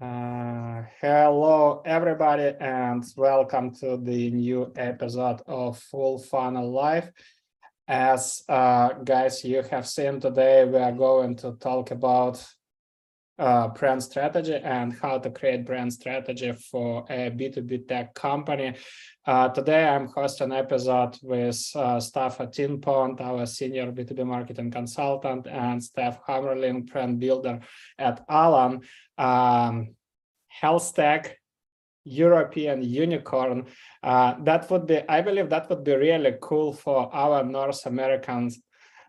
Hello, everybody, and welcome to the new episode of Fullfunnel Live. As guys, you have seen today, we are going to talk about brand strategy and how to create brand strategy for a B2B tech company. Today, I'm hosting an episode with Stapho Thienpont, our senior B2B marketing consultant, and Stef Hamerlinck, brand builder at Alan. Health tech, European unicorn. That would be, I believe that would be really cool for our North Americans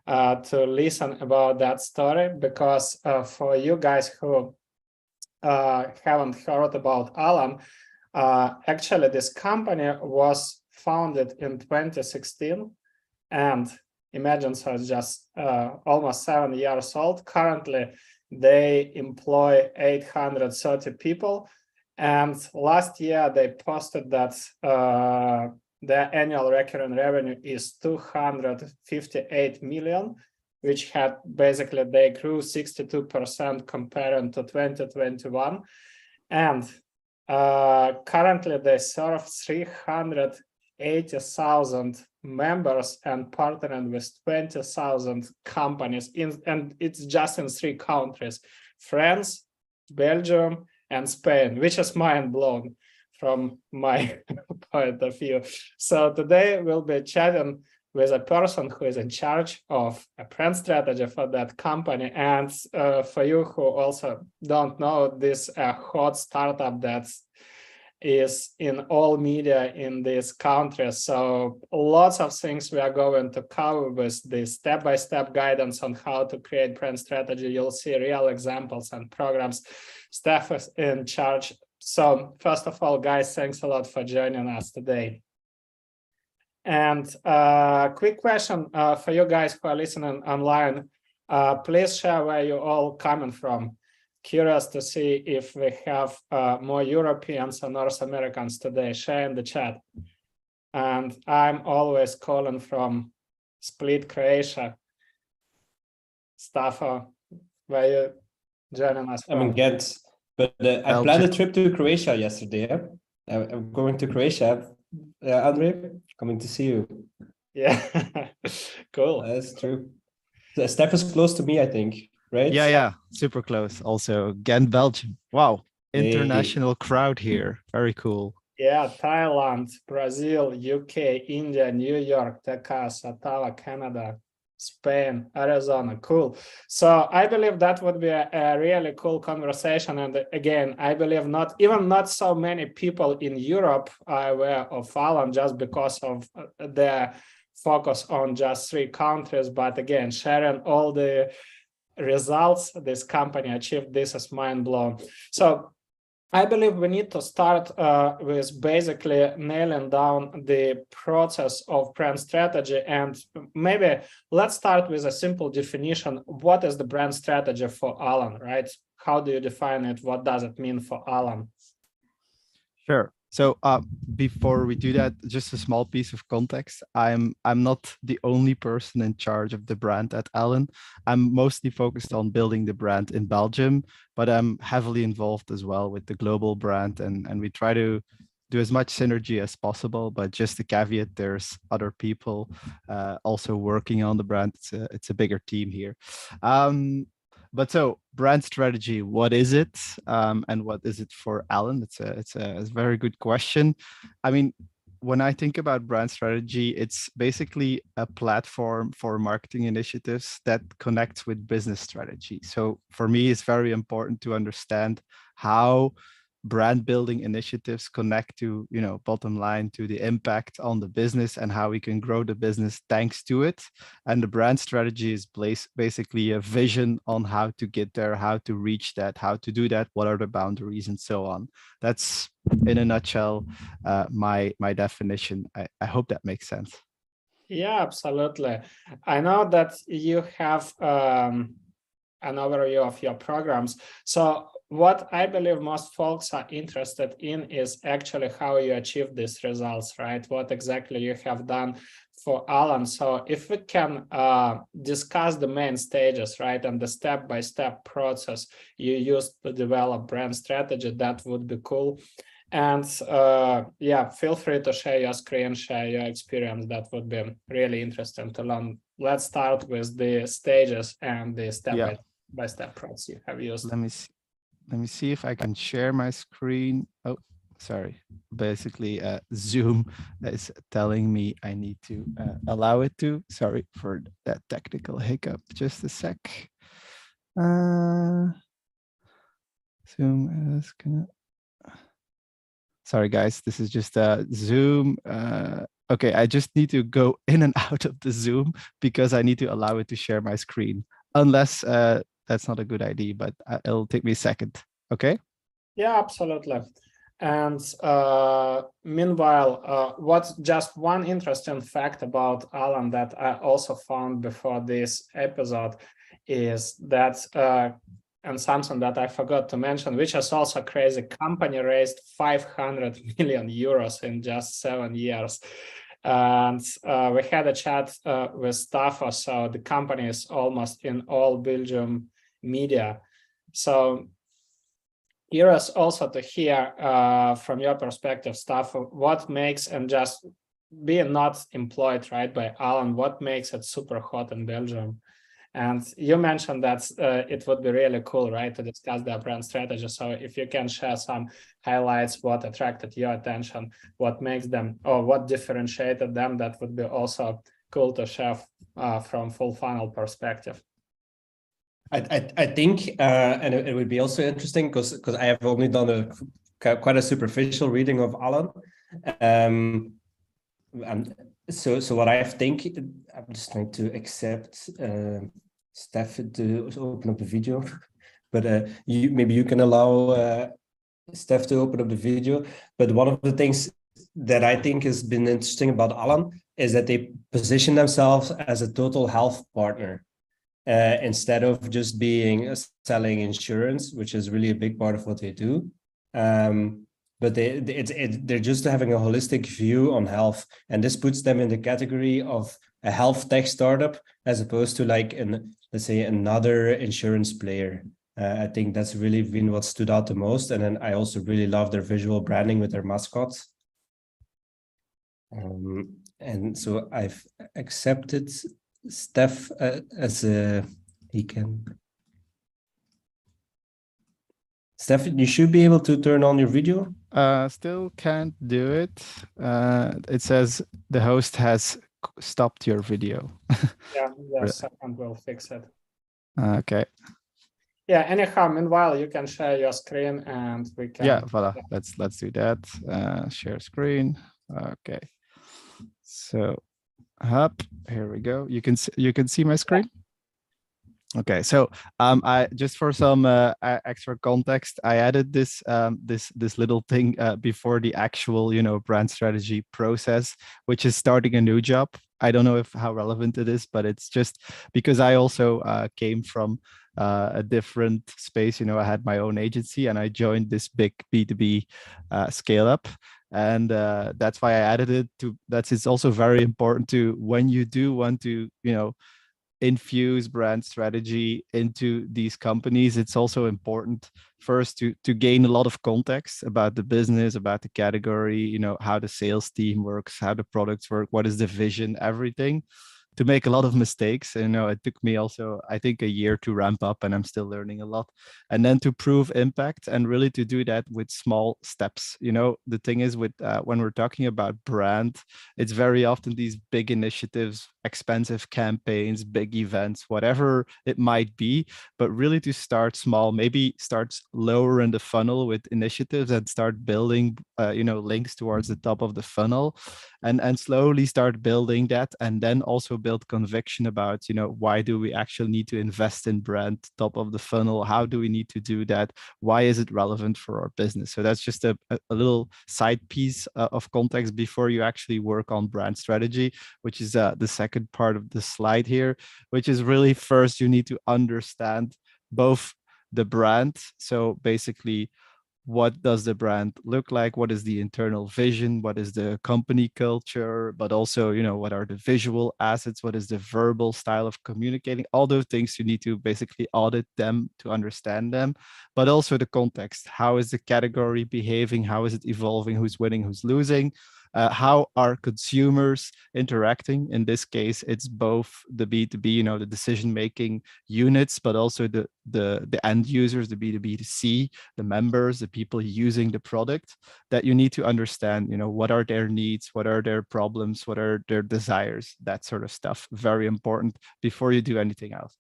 to listen about that story, because for you guys who haven't heard about Alan, actually this company was founded in 2016, and imagine, so it's just almost 7 years old. Currently, they employ 830 people, and last year they posted that their annual recurring revenue is 258 million, which had basically they grew 62% compared to 2021, and currently they serve 380,000 members and partnering with 20,000 companies and it's just in 3 countries: France, Belgium, and Spain, which is mind blown from my point of view. So today we'll be chatting with a person who is in charge of a brand strategy for that company. And for you who also don't know, this hot startup that is in all media in this country. So lots of things we are going to cover with the step-by-step guidance on how to create brand strategy. You'll see real examples and programs. Stef is in charge. So first of all, guys, thanks a lot for joining us today. And quick question for you guys who are listening online. Please share where you all coming from. Curious to see if we have more Europeans or North Americans today. Share in the chat. And I'm always calling from Split, Croatia. Stapho, where you joining us from? I'm in Ghent, but I planned a trip to Croatia yesterday. I'm going to Croatia. Andre, coming to see you. Yeah, cool. That's true. The Stef is close to me, I think. Right? Yeah, super close. Also, Ghent, Belgium. Wow, international crowd here. Very cool. Yeah, Thailand, Brazil, UK, India, New York, Texas, Ottawa, Canada, Spain, Arizona. Cool. So I believe that would be a really cool conversation. And again, I believe not so many people in Europe are aware of Alan just because of their focus on just 3 countries. But again, sharing all the results this company achieved, this is mind-blowing. So I believe we need to start with basically nailing down the process of brand strategy. And maybe let's start with a simple definition. What is the brand strategy for Alan, right? How do you define it? What does it mean for Alan? Sure. So before we do that, just a small piece of context. I'm not the only person in charge of the brand at Alan. I'm mostly focused on building the brand in Belgium, but I'm heavily involved as well with the global brand, and we try to do as much synergy as possible. But just a caveat, there's other people also working on the brand. It's a bigger team here. But so brand strategy, what is it? And what is it for Alan? It's a very good question. I mean, when I think about brand strategy, it's basically a platform for marketing initiatives that connects with business strategy. So for me, it's very important to understand how brand building initiatives connect to, bottom line, to the impact on the business and how we can grow the business thanks to it. And the brand strategy is basically a vision on how to get there, how to reach that, how to do that, what are the boundaries, and so on. That's in a nutshell my definition. I hope that makes sense. Yeah, absolutely. I know that you have an overview of your programs. So what I believe most folks are interested in is actually how you achieve these results, right? What exactly you have done for Alan. So if we can discuss the main stages, right, and the step-by-step process you use to develop brand strategy, that would be cool. And yeah, feel free to share your screen, share your experience. That would be really interesting to learn. Let's start with the stages and the step-by-step process you have used. Let me see if I can share my screen. Oh, sorry. Basically, Zoom is telling me I need to allow it to. Sorry for that technical hiccup. Just a sec. Zoom is gonna. Sorry, guys. This is just Zoom. Okay, I just need to go in and out of the Zoom because I need to allow it to share my screen. Unless that's not a good idea, but it'll take me a second. Okay. Yeah, absolutely. And meanwhile, what's just one interesting fact about Alan that I also found before this episode is that, and something that I forgot to mention, which is also crazy, company raised 500 million euros in just 7 years. And we had a chat with Stapho, so the company is almost in all Belgium media. So curious also to hear from your perspective, Stapho, what makes, and just being not employed, right, by Alan, what makes it super hot in Belgium? And you mentioned that it would be really cool, right, to discuss their brand strategy. So if you can share some highlights, what attracted your attention, what makes them, or what differentiated them, that would be also cool to share from Fullfunnel perspective. I think, and it would be also interesting because I have only done quite a superficial reading of Alan. And so what I think, I'm just trying to accept Stef to open up the video, but maybe you can allow Stef to open up the video. But one of the things that I think has been interesting about Alan is that they position themselves as a total health partner instead of just being selling insurance, which is really a big part of what they do. But they're just having a holistic view on health, and this puts them in the category of a health tech startup as opposed to like let's say another insurance player. I think that's really been what stood out the most. And then I also really love their visual branding with their mascots. And so I've accepted Stef as he can. Stef, you should be able to turn on your video. Still can't do it. It says the host has stopped your video. Yeah, second we'll fix it. Okay. Yeah, anyhow, meanwhile, you can share your screen and we can. Yeah, voila. Let's do that. Share screen. Okay. So up here we go. You can see my screen. Okay, so I just for some extra context, I added this this little thing before the actual brand strategy process, which is starting a new job. I don't know how relevant it is, but it's just because I also came from a different space. I had my own agency and I joined this big B2B scale up. And that's why I added it to. It's also very important to, when you do want to infuse brand strategy into these companies, it's also important first to gain a lot of context about the business, about the category, how the sales team works, how the products work, what is the vision, everything, to make a lot of mistakes. It took me also, I think, a year to ramp up, and I'm still learning a lot. And then to prove impact, and really to do that with small steps. The thing is with when we're talking about brand, it's very often these big initiatives, expensive campaigns, big events, whatever it might be, but really to start small, maybe start lower in the funnel with initiatives and start building links towards the top of the funnel, and slowly start building that, and then also build conviction about why do we actually need to invest in brand top of the funnel, how do we need to do that, why is it relevant for our business. So that's just a little side piece of context before you actually work on brand strategy, which is the second part of the slide here, which is really, first you need to understand both the brand, so basically what does the brand look like? What is the internal vision? What is the company culture? But also, what are the visual assets? What is the verbal style of communicating? All those things you need to basically audit them to understand them, but also the context. How is the category behaving? How is it evolving? Who's winning? Who's losing? How are consumers interacting? In this case, it's both the B2B, the decision-making units, but also the end users, the B2B2C, the members, the people using the product, that you need to understand, what are their needs, what are their problems, what are their desires, that sort of stuff. Very important before you do anything else.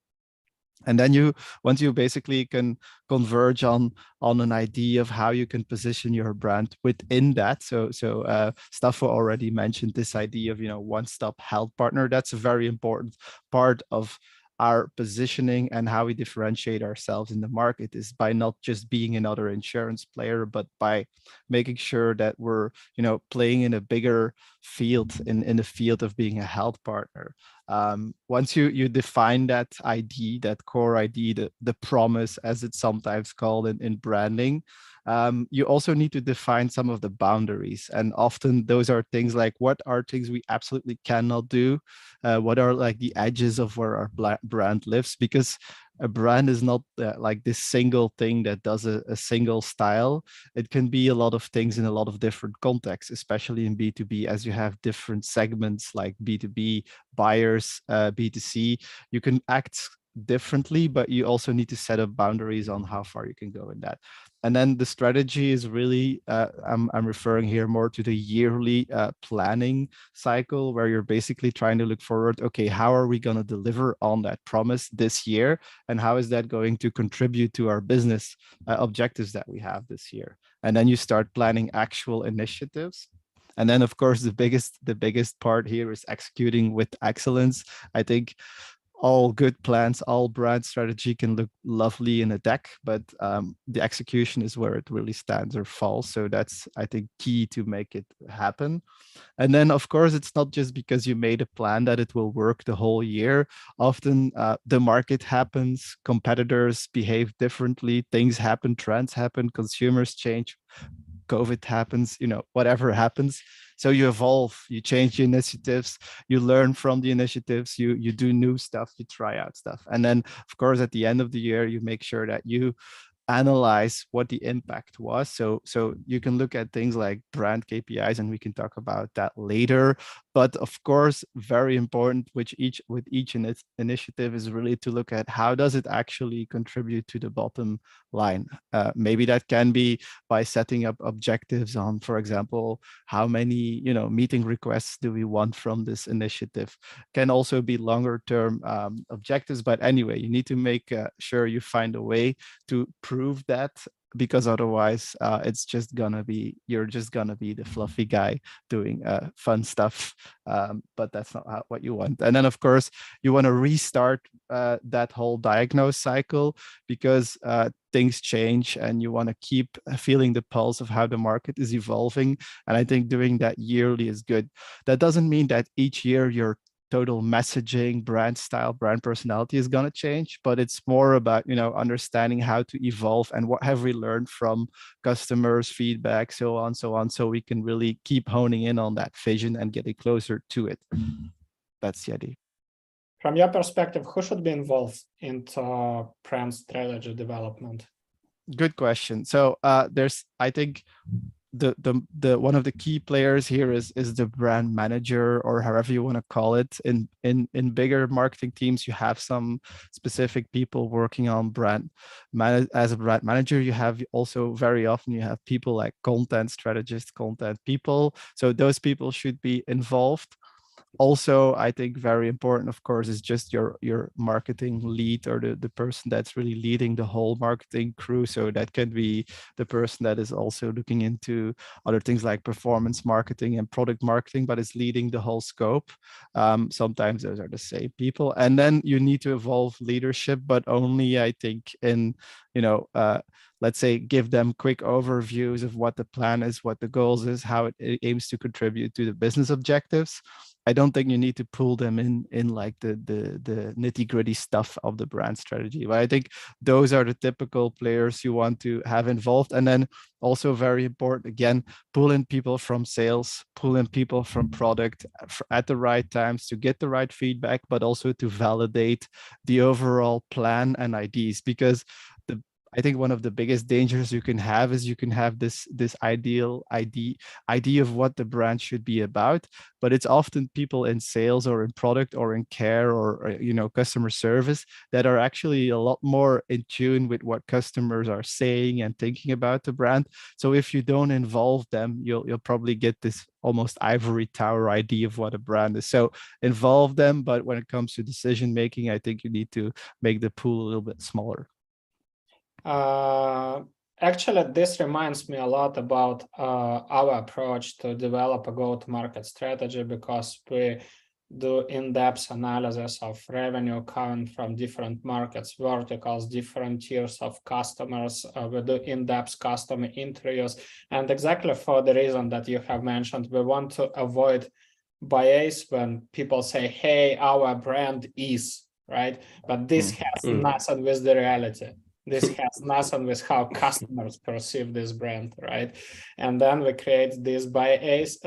And then once you basically can converge on an idea of how you can position your brand within that. So Stapho already mentioned this idea of, one-stop health partner. That's a very important part of our positioning and how we differentiate ourselves in the market, is by not just being another insurance player, but by making sure that we're, playing in a bigger field, in the field of being a health partner. Once you define that ID, that core ID, the promise, as it's sometimes called in branding, you also need to define some of the boundaries. And often those are things like, what are things we absolutely cannot do? What are like the edges of where our brand lives? Because a brand is not like this single thing that does a single style. It can be a lot of things in a lot of different contexts, especially in B2B, as you have different segments like B2B, buyers, B2C. You can act differently, but you also need to set up boundaries on how far you can go in that. And then the strategy is really, I'm referring here more to the yearly planning cycle, where you're basically trying to look forward. Okay, how are we going to deliver on that promise this year? And how is that going to contribute to our business objectives that we have this year? And then you start planning actual initiatives. And then, of course, the biggest part here is executing with excellence. I think all good plans, all brand strategy can look lovely in a deck, but the execution is where it really stands or falls. So that's, I think, key to make it happen. And then, of course, it's not just because you made a plan that it will work the whole year. Often the market happens, competitors behave differently, things happen, trends happen, consumers change, COVID happens, whatever happens. So you evolve, you change your initiatives, you learn from the initiatives, you do new stuff, you try out stuff. And then, of course, at the end of the year, you make sure that you analyze what the impact was. So you can look at things like brand KPIs, and we can talk about that later. But of course, very important with each initiative is really to look at how does it actually contribute to the bottom line. Maybe that can be by setting up objectives on, for example, how many meeting requests do we want from this initiative. Can also be longer term objectives. But anyway, you need to make sure you find a way to prove that, because otherwise it's just gonna be, you're just gonna be the fluffy guy doing fun stuff, but that's not what you want. And then, of course, you want to restart that whole diagnose cycle, because things change and you want to keep feeling the pulse of how the market is evolving. And I think doing that yearly is good. That doesn't mean that each year your total messaging, brand style, brand personality is going to change, but it's more about, understanding how to evolve and what have we learned from customers, feedback, so on, so we can really keep honing in on that vision and getting closer to it. That's the idea. From your perspective, who should be involved into brand strategy development? Good question. So there's, I think, the one of the key players here is the brand manager, or however you want to call it. In bigger marketing teams, you have some specific people working on brand. As a brand manager, you have also very often you have people like content strategists, content people. So those people should be involved. Also, I think very important, of course, is just your marketing lead, or the person that's really leading the whole marketing crew. So that can be the person that is also looking into other things like performance marketing and product marketing, but is leading the whole scope. Sometimes those are the same people. And then you need to evolve leadership, but only, I think, in, let's say, give them quick overviews of what the plan is, what the goals is, how it aims to contribute to the business objectives. I don't think you need to pull them in like the nitty-gritty stuff of the brand strategy. But I think those are the typical players you want to have involved. And then also very important, again, pull in people from sales, pull in people from product at the right times to get the right feedback, but also to validate the overall plan and ideas. Because I think one of the biggest dangers you can have is you can have this idea of what the brand should be about, but it's often people in sales or in product or in care or customer service that are actually a lot more in tune with what customers are saying and thinking about the brand. So if you don't involve them, you'll probably get this almost ivory tower idea of what a brand is. So involve them, but when it comes to decision making, I think you need to make the pool a little bit smaller. Actually, this reminds me a lot about our approach to develop a go-to-market strategy, because we do in-depth analysis of revenue coming from different markets, verticals, different tiers of customers. We do in-depth customer interviews, and exactly for the reason that you have mentioned, we want to avoid bias when people say, hey, our brand is, right? But this has nothing with the reality. This has nothing with how customers perceive this brand, right? And then we create this biased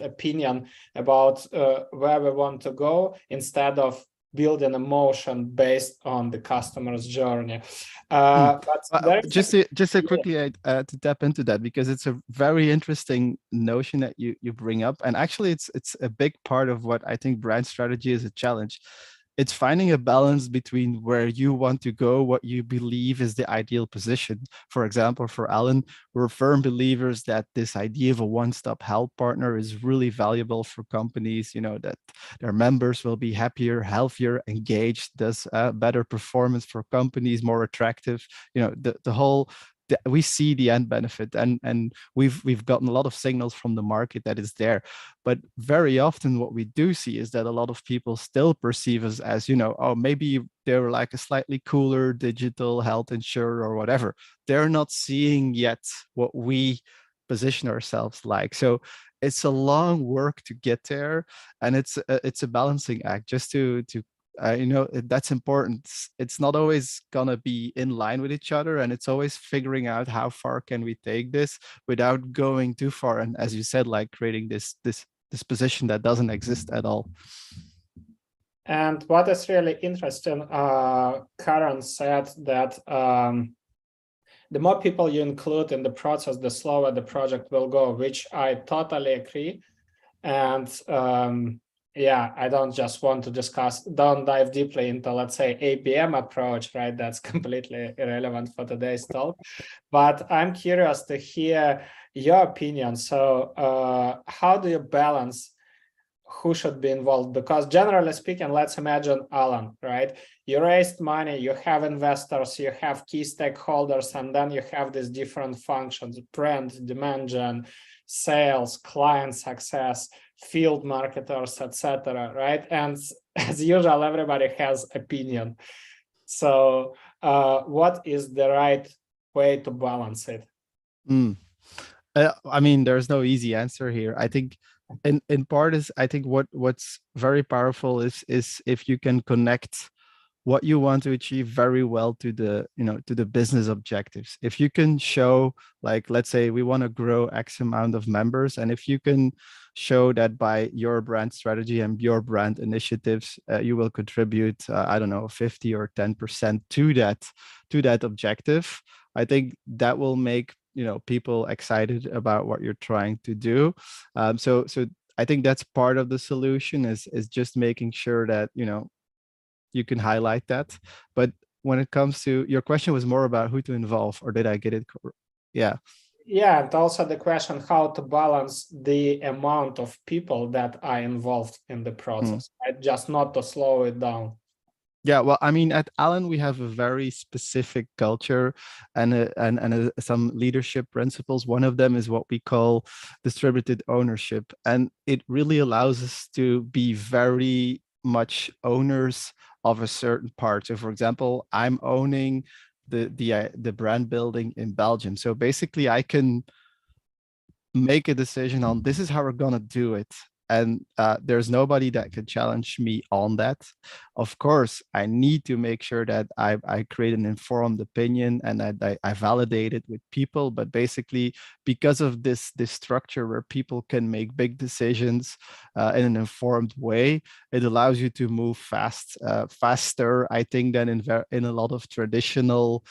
opinion about where we want to go, instead of building emotion based on the customer's journey. Just to quickly to tap into that, because it's a very interesting notion that you bring up, and actually it's a big part of what I think brand strategy is a challenge. It's finding a balance between where you want to go, what you believe is the ideal position. For example, for Alan, we're firm believers that this idea of a one-stop help partner is really valuable for companies, that their members will be happier, healthier, engaged, does better performance for companies, more attractive, the whole. We see the end benefit, and we've gotten a lot of signals from the market that is there. But very often what we do see is that a lot of people still perceive us as, oh, maybe they're like a slightly cooler digital health insurer or whatever. They're not seeing yet what we position ourselves like. So it's a long work to get there, and it's a balancing act just to that's important. It's not always gonna be in line with each other, and it's always figuring out how far can we take this without going too far, and as you said, like creating this position that doesn't exist at all. And what is really interesting, Karen said that the more people you include in the process, the slower the project will go, which I totally agree. And yeah, I don't just want to don't dive deeply into, let's say, ABM approach, right? That's completely irrelevant for today's talk. But I'm curious to hear your opinion. So how do you balance who should be involved? Because generally speaking, let's imagine Alan, right? You raised money, you have investors, you have key stakeholders, and then you have these different functions: brand, demand gen, sales, client success, field marketers, etc., right? And as usual, everybody has opinion. So what is the right way to balance it? I mean, there's no easy answer here. I think in part is, I think what's very powerful is if you can connect what you want to achieve very well to the business objectives. If you can show, like, let's say we want to grow X amount of members, and if you can show that by your brand strategy and your brand initiatives, you will contribute, I don't know, 50 or 10% to that objective, I think that will make people excited about what you're trying to do. So I think that's part of the solution, is just making sure that you can highlight that. But when it comes to your question, was more about who to involve, or did I get it? Yeah. Yeah, and also the question how to balance the amount of people that are involved in the process, right? Just not to slow it down. Yeah, well, I mean, at Allen, we have a very specific culture and some leadership principles. One of them is what we call distributed ownership, and it really allows us to be very much owners of a certain part. So, for example, I'm owning the brand building in Belgium. So basically, I can make a decision on this is how we're gonna do it. and there's nobody that could challenge me on that. Of course, I need to make sure that I create an informed opinion and that I validate it with people. But basically, because of this structure where people can make big decisions in an informed way, it allows you to move faster, I think, than in a lot of traditional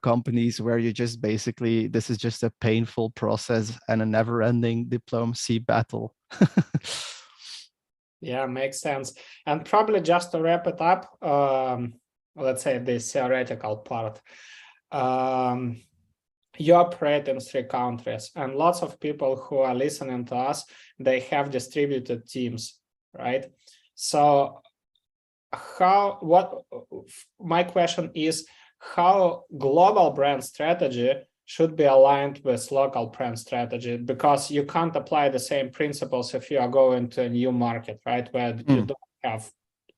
companies where you just basically, this is just a painful process and a never-ending diplomacy battle. Yeah, makes sense. And probably just to wrap it up, let's say the theoretical part. You operate in 3 countries, and lots of people who are listening to us, they have distributed teams, right? So my question is, how global brand strategy should be aligned with local brand strategy? Because you can't apply the same principles if you are going to a new market, right? Where you don't have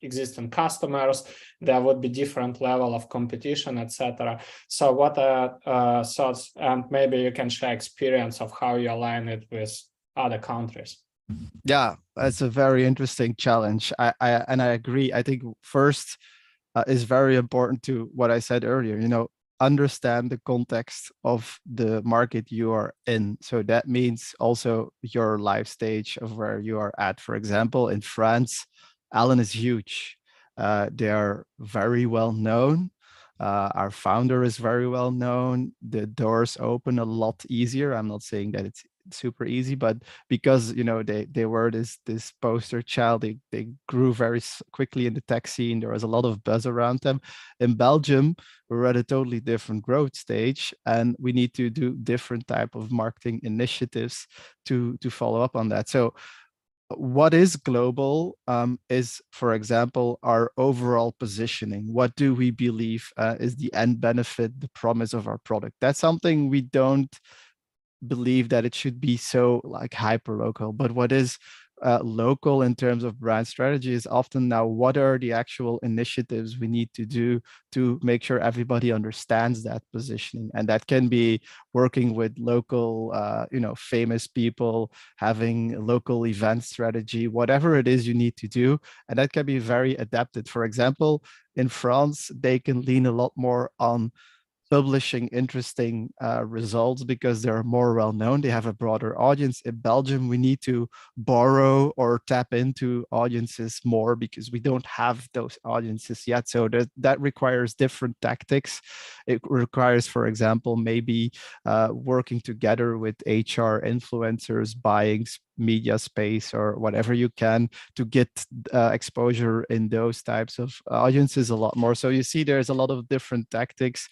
existing customers, there would be different level of competition, etc. So what are thoughts, and maybe you can share experience of how you align it with other countries? Yeah, that's a very interesting challenge. I agree. I think first is very important to what I said earlier, understand the context of the market you are in. So that means also your life stage of where you are at. For example, in France, Alan is huge. They are very well known. Our founder is very well known. The doors open a lot easier. I'm not saying that it's super easy, but because they were this poster child, they grew very quickly in the tech scene. There was a lot of buzz around them. In Belgium, we're at a totally different growth stage, and we need to do different type of marketing initiatives to follow up on that. So what is global is, for example, our overall positioning. What do we believe is the end benefit, the promise of our product? That's something we don't believe that it should be so like hyper local, but what is local in terms of brand strategy is often now what are the actual initiatives we need to do to make sure everybody understands that positioning. And that can be working with local famous people, having a local event strategy, whatever it is you need to do. And that can be very adapted. For example, in France, they can lean a lot more on publishing interesting results because they're more well known. They have a broader audience. In Belgium, we need to borrow or tap into audiences more because we don't have those audiences yet. So that requires different tactics. It requires, for example, maybe working together with HR influencers, buying media space or whatever you can to get exposure in those types of audiences a lot more. So you see, there's a lot of different tactics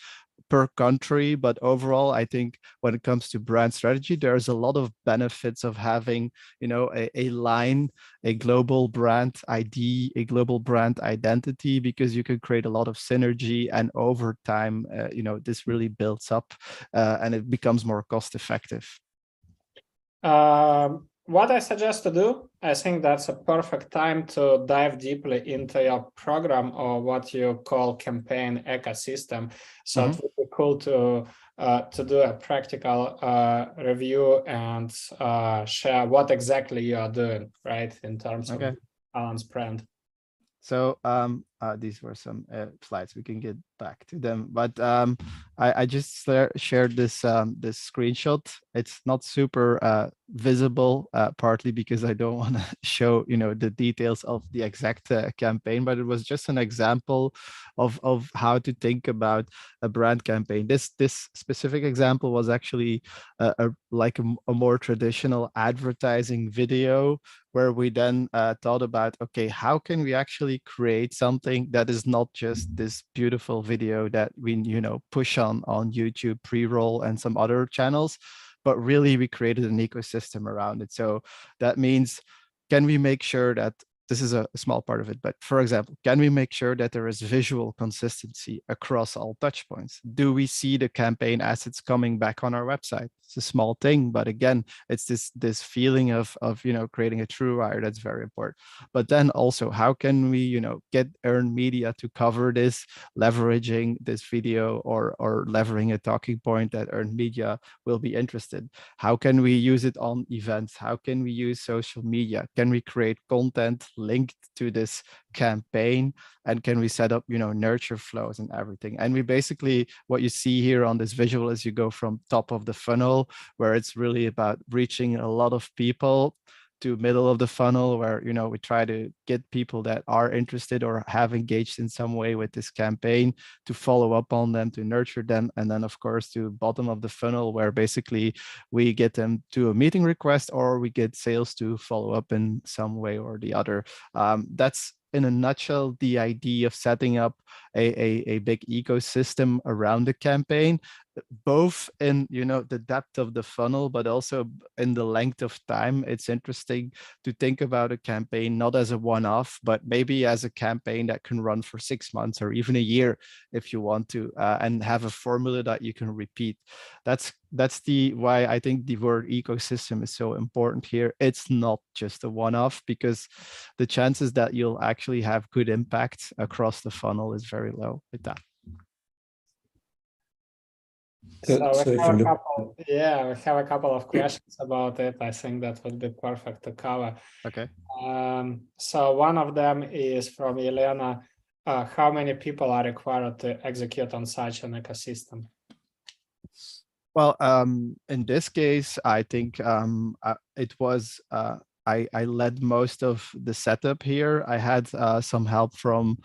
per country, but overall, I think when it comes to brand strategy, there's a lot of benefits of having, a line, a global brand ID, a global brand identity, because you can create a lot of synergy, and over time, this really builds up and it becomes more cost effective. What I suggest to do, I think that's a perfect time to dive deeply into your program, or what you call campaign ecosystem. So it would be cool to do a practical review and share what exactly you are doing, right, in terms of Alan's brand. So these were some slides. We can get back to them, but I just shared this this screenshot. It's not super visible, partly because I don't want to show the details of the exact campaign, but it was just an example of how to think about a brand campaign. This specific example was actually a more traditional advertising video, where we then thought about, okay, how can we actually create something that is not just this beautiful video that we push on YouTube pre-roll and some other channels, but really we created an ecosystem around it. So that means, can we make sure that this is a small part of it, but for example, can we make sure that there is visual consistency across all touch points? Do we see the campaign assets coming back on our website? It's a small thing, but again, it's this feeling of creating a true wire that's very important. But then also, how can we get earned media to cover this, leveraging this video or leveraging a talking point that earned media will be interested? How can we use it on events? How can we use social media? Can we create content linked to this campaign? And can we set up nurture flows and everything? And we basically, what you see here on this visual is you go from top of the funnel, where it's really about reaching a lot of people, to middle of the funnel, where we try to get people that are interested or have engaged in some way with this campaign, to follow up on them, to nurture them, and then of course to bottom of the funnel, where basically we get them to a meeting request, or we get sales to follow up in some way or the other. That's in a nutshell the idea of setting up a big ecosystem around the campaign, both in the depth of the funnel, but also in the length of time. It's interesting to think about a campaign not as a one-off, but maybe as a campaign that can run for 6 months or even a year if you want to, and have a formula that you can repeat. That's why I think the word ecosystem is so important here. It's not just a one-off, because the chances that you'll actually have good impact across the funnel is very low with that. So we have a couple of questions about it. I think that would be perfect to cover. Okay. So one of them is from Elena. How many people are required to execute on such an ecosystem? Well, in this case, I think it was I led most of the setup here. I had some help from,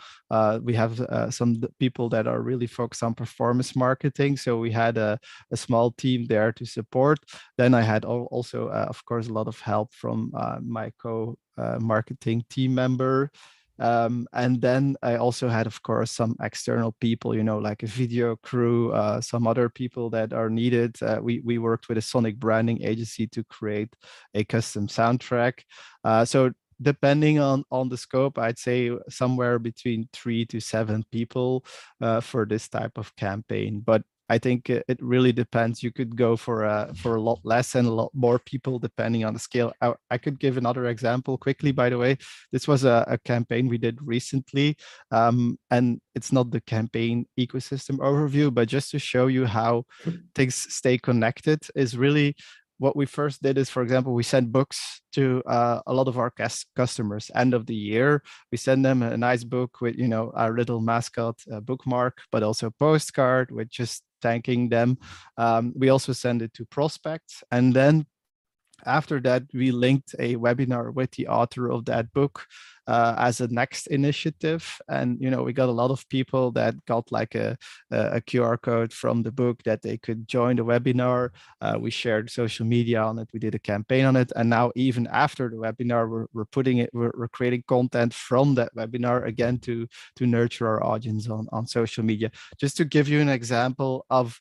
we have some people that are really focused on performance marketing. So we had a small team there to support. Then I had also, of course, a lot of help from my co-marketing team member. And then I also had, of course, some external people, like a video crew, some other people that are needed. We worked with a sonic branding agency to create a custom soundtrack. So depending on the scope, I'd say somewhere between 3 to 7 people for this type of campaign. But I think it really depends. You could go for a lot less and a lot more people depending on the scale. I could give another example quickly, by the way. This was a campaign we did recently, and it's not the campaign ecosystem overview, but just to show you how things stay connected is really what we first did is, for example, we sent books to a lot of our customers end of the year. We send them a nice book with, our little mascot bookmark, but also a postcard with just thanking them. We also send it to prospects. And then after that, we linked a webinar with the author of that book as a next initiative. And, we got a lot of people that got like a QR code from the book that they could join the webinar. We shared social media on it. We did a campaign on it. And now even after the webinar, we're creating content from that webinar again to nurture our audience on social media. Just to give you an example of,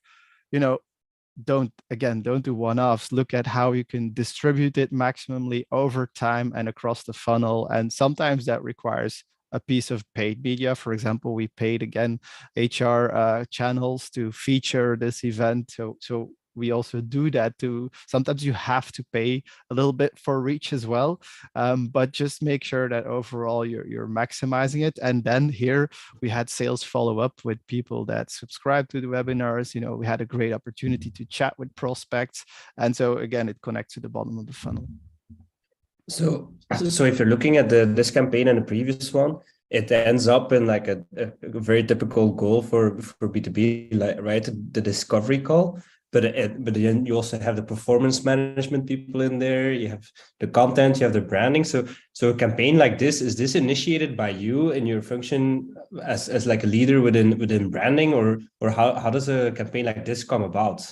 don't do one-offs. Look at how you can distribute it maximally over time and across the funnel. And sometimes that requires a piece of paid media. For example, we paid again HR channels to feature this event. So we also do that too. Sometimes you have to pay a little bit for reach as well, but just make sure that overall you're maximizing it. And then here we had sales follow up with people that subscribe to the webinars. We had a great opportunity to chat with prospects. And so again, it connects to the bottom of the funnel. So if you're looking at this campaign and the previous one, it ends up in like a very typical goal for B2B, like, right? The discovery call. But then you also have the performance management people in there. You have the content, you have the branding. So a campaign like this, is this initiated by you in your function as like a leader within branding, or how does a campaign like this come about?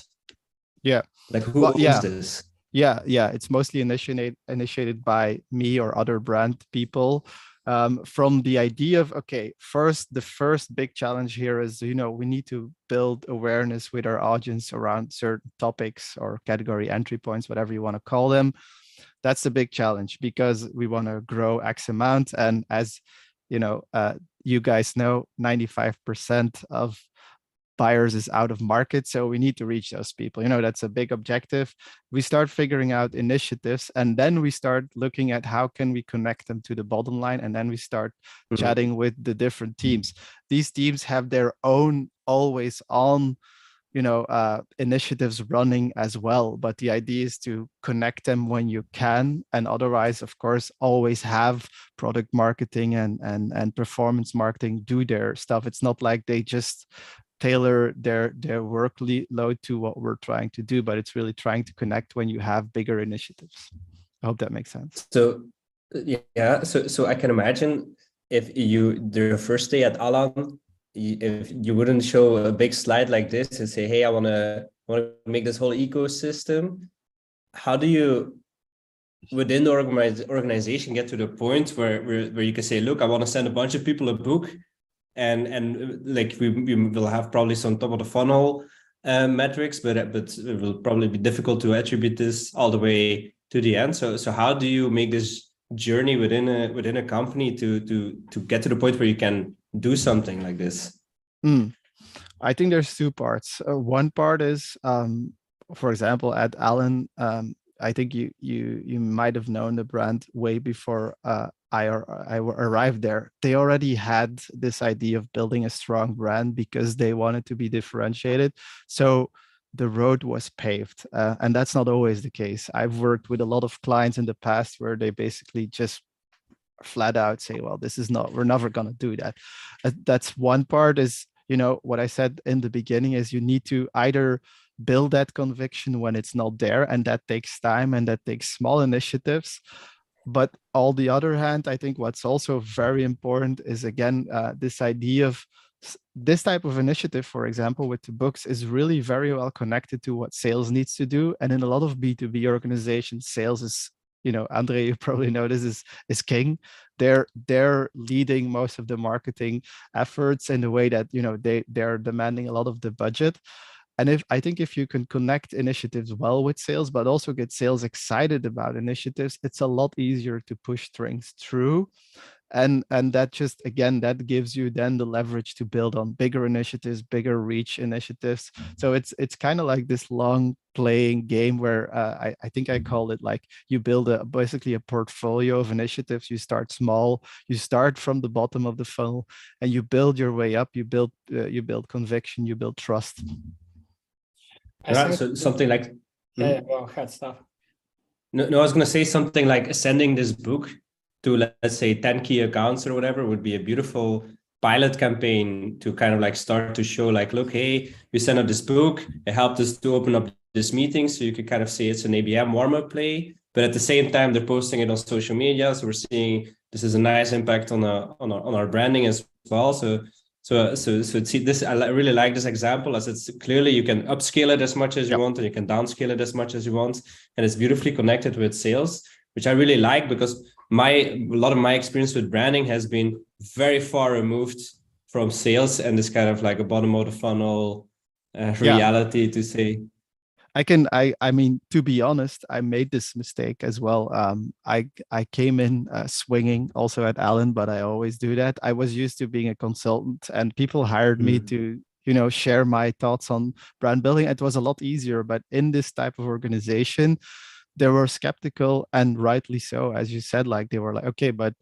Yeah, like who owns this? Yeah, it's mostly initiated by me or other brand people. From the idea of, okay, the first big challenge here is, we need to build awareness with our audience around certain topics or category entry points, whatever you want to call them. That's the big challenge, because we want to grow X amount. And as you know, you guys know, 95% of buyers is out of market. So we need to reach those people. You know, that's a big objective. We start figuring out initiatives, and then we start looking at how can we connect them to the bottom line. And then we start chatting with the different teams. These teams have their own always on, you know, initiatives running as well. But the idea is to connect them when you can. And otherwise, of course, always have product marketing and performance marketing do their stuff. It's not like they just tailor their workload to what we're trying to do, but it's really trying to connect when you have bigger initiatives. I hope that makes sense. So yeah, so I can imagine if the first day at Alan, if you wouldn't show a big slide like this and say, hey, I want to make this whole ecosystem, how do you within the organization get to the point where you can say, look, I want to send a bunch of people a book, and like we will have probably some top of the funnel metrics, but it will probably be difficult to attribute this all the way to the end. So how do you make this journey within a company to get to the point where you can do something like this? I think there's two parts. One part is, for example, at Allen, I think you might have known the brand way before I arrived there. They already had this idea of building a strong brand because they wanted to be differentiated. So the road was paved, and that's not always the case. I've worked with a lot of clients in the past where they basically just flat out say, well, we're never going to do that. That's one part. Is, you know, what I said in the beginning is you need to either build that conviction when it's not there, and that takes time and that takes small initiatives. But on the other hand, I think what's also very important is, again, this idea of this type of initiative, for example, with the books, is really very well connected to what sales needs to do. And in a lot of B2B organizations, sales is, you know, Andre, you probably know this is king. They're leading most of the marketing efforts in the way that, you know, they're demanding a lot of the budget. And I think if you can connect initiatives well with sales, but also get sales excited about initiatives, it's a lot easier to push things through. And that just, again, that gives you then the leverage to build on bigger initiatives, bigger reach initiatives. So it's kind of like this long playing game where I think I call it like you build basically a portfolio of initiatives. You start small, you start from the bottom of the funnel, and you build your way up. You build conviction, you build trust. So something like yeah, go ahead, Stef. No, I was going to say something like sending this book to, let's say, 10 key accounts or whatever would be a beautiful pilot campaign to kind of like start to show like, look, hey, we sent out this book. It helped us to open up this meeting. So you could kind of say it's an ABM warm-up play, but at the same time, they're posting it on social media. So we're seeing this is a nice impact on our branding as well. So see this, I really like this example, as it's clearly you can upscale it as much as you want, and you can downscale it as much as you want. And it's beautifully connected with sales, which I really like, because a lot of my experience with branding has been very far removed from sales and this kind of like a bottom of the funnel reality to say. I mean, to be honest, I made this mistake as well. I came in swinging also at Allen, but I always do that. I was used to being a consultant, and people hired me to, you know, share my thoughts on brand building. It was a lot easier, but in this type of organization, they were skeptical, and rightly so. As you said, like they were like, okay, but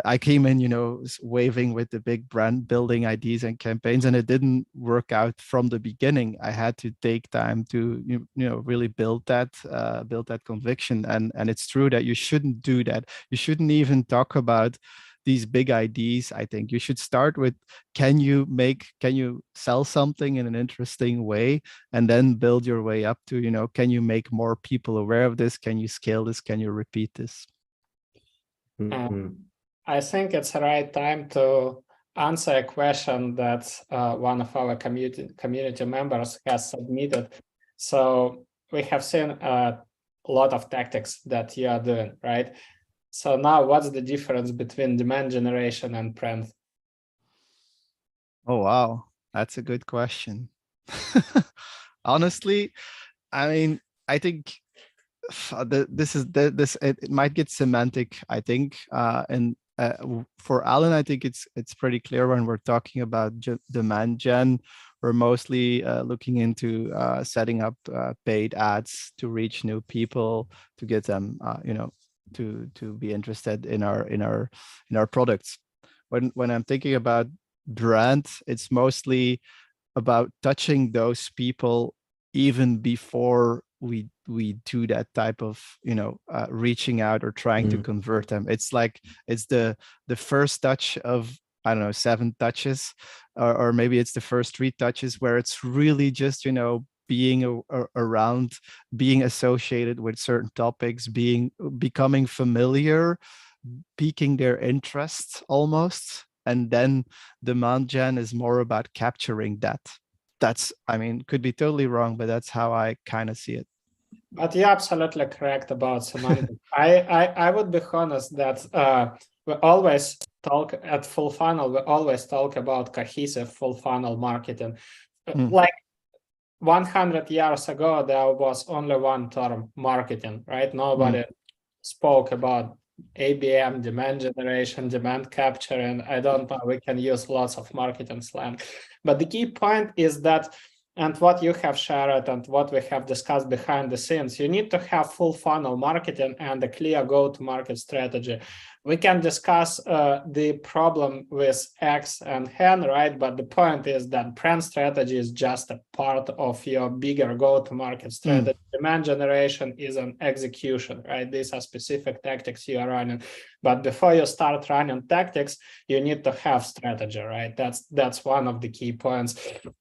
I came in, you know, waving with the big brand building ideas and campaigns, and it didn't work out from the beginning. I had to take time to, you know, really build that conviction. And it's true that you shouldn't do that. You shouldn't even talk about these big ideas. I think you should start with, can you sell something in an interesting way, and then build your way up to, you know, can you make more people aware of this? Can you scale this? Can you repeat this? I think it's the right time to answer a question that one of our community members has submitted. So we have seen a lot of tactics that you are doing, right? So now what's the difference between demand generation and brand? Oh, wow. That's a good question. Honestly, I mean, I think this it might get semantic, I think, and for Alan, I think it's pretty clear when we're talking about demand gen. We're mostly looking into setting up paid ads to reach new people, to get them, to be interested in our products. When I'm thinking about brand, it's mostly about touching those people even before we do that type of reaching out or trying to convert them. It's like it's the first touch of, I don't know, 7 touches, or maybe it's the first 3 touches where it's really just being around, being associated with certain topics, becoming familiar, piquing their interest almost. And then demand gen is more about capturing that. That's, I mean, could be totally wrong, but that's how I kind of see it. But you're absolutely correct about semantics. I would be honest that we always talk at Fullfunnel, we always talk about cohesive full funnel marketing. Like 100 years ago, there was only one term, marketing, right? Nobody spoke about ABM, demand generation, demand capture, and I don't know, we can use lots of marketing slang. But the key point is that, and what you have shared and what we have discussed behind the scenes, you need to have full funnel marketing and a clear go-to-market strategy. We can discuss the problem with X and Hen, right? But the point is that brand strategy is just a part of your bigger go-to-market strategy. Demand generation is an execution, right? These are specific tactics you are running. But before you start running tactics, you need to have strategy, right? That's one of the key points.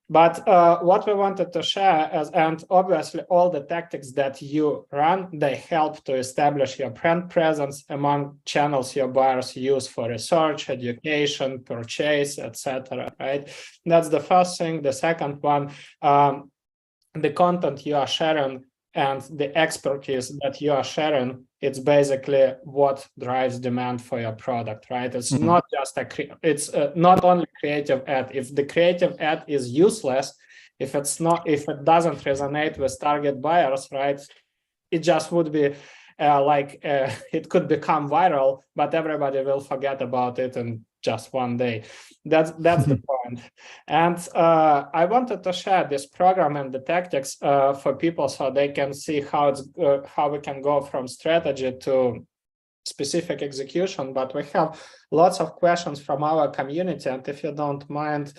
But what we wanted to share is, and obviously all the tactics that you run, they help to establish your brand presence among channels your buyers use for research, education, purchase, etc. Right? That's the first thing. The second one, the content you are sharing and the expertise that you are sharing, it's basically what drives demand for your product, right? It's not just it's not only creative ad. If the creative ad is useless, if it doesn't resonate with target buyers, right? It just would be it could become viral, but everybody will forget about it in just one day. That's the point. And I wanted to share this program and the tactics for people so they can see how we can go from strategy to specific execution. But we have lots of questions from our community, and if you don't mind,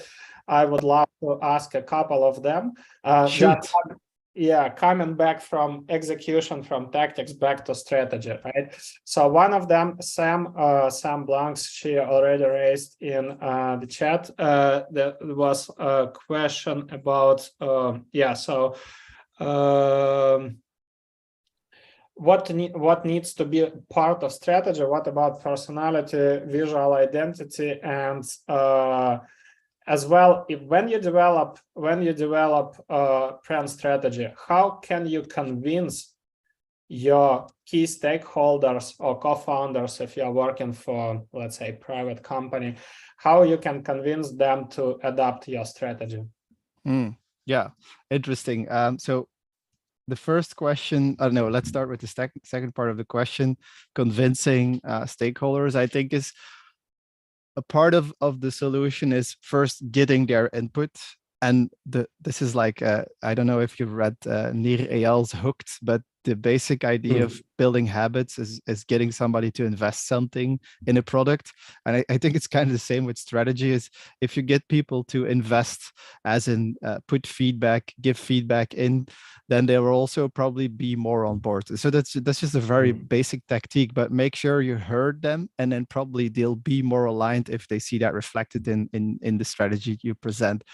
I would love to ask a couple of them. Coming back from execution, from tactics back to strategy, right? So one of them, Sam Blanks, she already raised in the chat. There was a question about what needs to be part of strategy? What about personality, visual identity, and as well, when you develop brand strategy, how can you convince your key stakeholders or co-founders, if you're working for, let's say, private company, how you can convince them to adopt your strategy? Yeah, interesting. So the first question, let's start with the second part of the question. Convincing stakeholders, I think, is a part of the solution is first getting their input. And this is like, I don't know if you've read Nir Eyal's Hooked, but the basic idea of building habits is getting somebody to invest something in a product. And I think it's kind of the same with strategy, is if you get people to invest, as in put feedback, give feedback in, then they will also probably be more on board. So that's just a very basic tactic, but make sure you heard them, and then probably they'll be more aligned if they see that reflected in the strategy you present.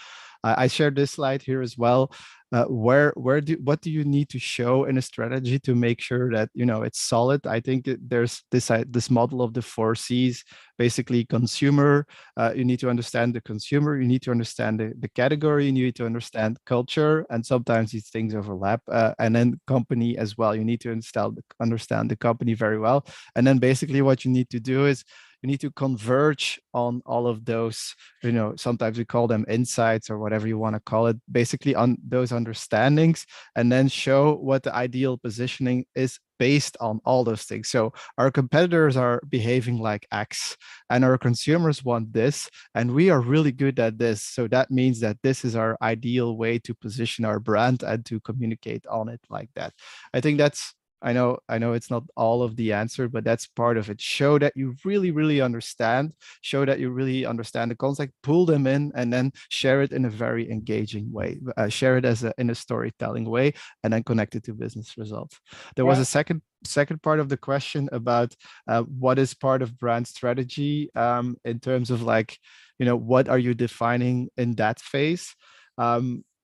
I shared this slide here as well. What do you need to show in a strategy to make sure that it's solid? I think there's this model of the 4 C's. Basically, consumer. You need to understand the consumer. You need to understand the category. You need to understand culture, and sometimes these things overlap. And then company as well. You need to understand the company very well. And then basically, what you need to do is you need to converge on all of those, sometimes we call them insights or whatever you want to call it, basically on those understandings, and then show what the ideal positioning is based on all those things. So our competitors are behaving like X, and our consumers want this, and we are really good at this. So that means that this is our ideal way to position our brand and to communicate on it like that. I think that's, I know it's not all of the answer, but that's part of it. Show that you really understand, show that you really understand the concept, pull them in, and then share it in a very engaging way. Share it in a storytelling way, and then connect it to business results. There was a second part of the question about what is part of brand strategy in terms of like, what are you defining in that phase?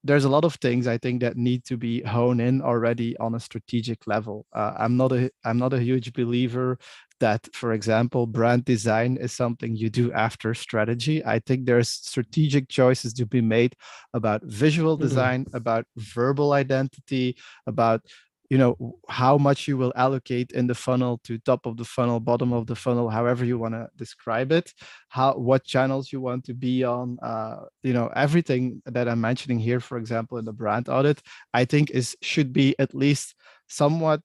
There's a lot of things I think that need to be honed in already on a strategic level. I'm not a huge believer that, for example, brand design is something you do after strategy. I think there's strategic choices to be made about visual design, about verbal identity, about how much you will allocate in the funnel to top of the funnel, bottom of the funnel, however you want to describe it, what channels you want to be on, everything that I'm mentioning here, for example, in the brand audit, I think should be at least somewhat